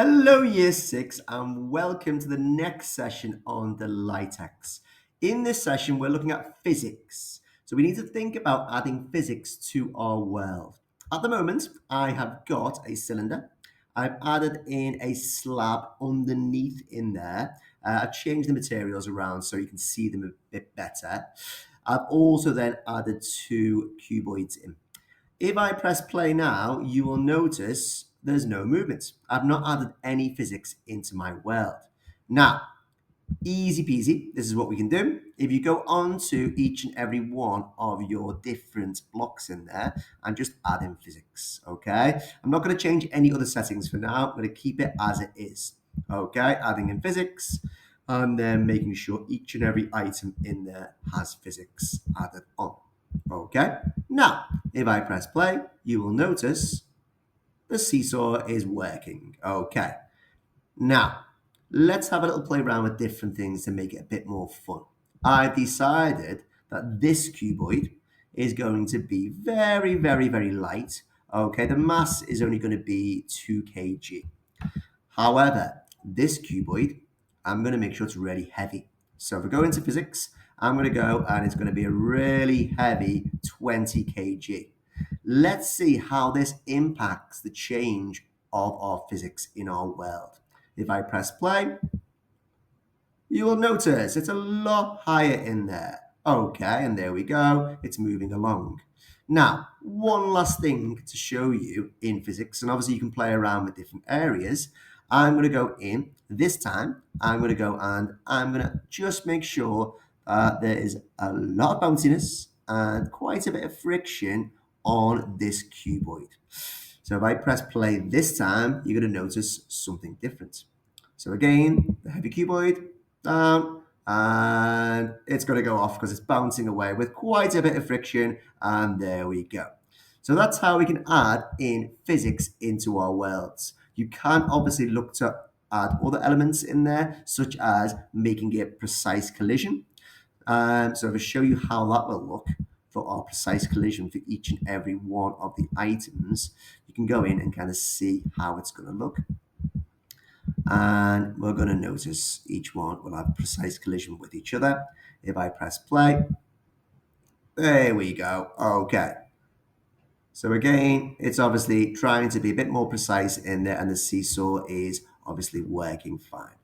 Hello, Year 6, and welcome to the next session on Delightex. In this session, we're looking at physics. So we need to think about adding physics to our world. At the moment, I have got a cylinder. I've added in a slab underneath in there. I've changed the materials around so you can see them a bit better. I've also then added two cuboids in. If I press play now, you will notice there's no movement. I've not added any physics into my world. Now, easy peasy, this is what we can do. If you go on to each and every one of your different blocks in there and just add in physics, okay? I'm not going to change any other settings for now. I'm going to keep it as it is, okay? Adding in physics and then making sure each and every item in there has physics added on. Okay, now if I press play, you will notice the seesaw is working. Okay, now let's have a little play around with different things to make it a bit more fun. I've decided that this cuboid is going to be very, very, very light. Okay, the mass is only going to be 2 kg. However, this cuboid, I'm going to make sure it's really heavy. So if we go into physics, I'm going to go and it's going to be a really heavy 20 kg. Let's see how this impacts the change of our physics in our world. If I press play, you will notice it's a lot higher in there. Okay, and there we go. It's moving along. Now, one last thing to show you in physics, and obviously you can play around with different areas. I'm going to go in this time. I'm going to go and I'm going to just make sure there is a lot of bounciness and quite a bit of friction on this cuboid. So if I press play this time, you're going to notice something different. So again, the heavy cuboid down, and it's going to go off because it's bouncing away with quite a bit of friction, and there we go. So that's how we can add in physics into our worlds. You can obviously look to add other elements in there, such as making it precise collision. So I'll show you how that will look for our precise collision for each and every one of the items. You can go in and kind of see how it's going to look. And we're going to notice each one will have precise collision with each other. If I press play, there we go. Okay. So again, it's obviously trying to be a bit more precise in there, and the seesaw is obviously working fine.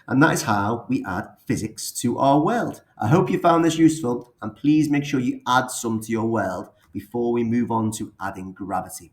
And that is how we add physics to our world. I hope you found this useful, and please make sure you add some to your world before we move on to adding gravity.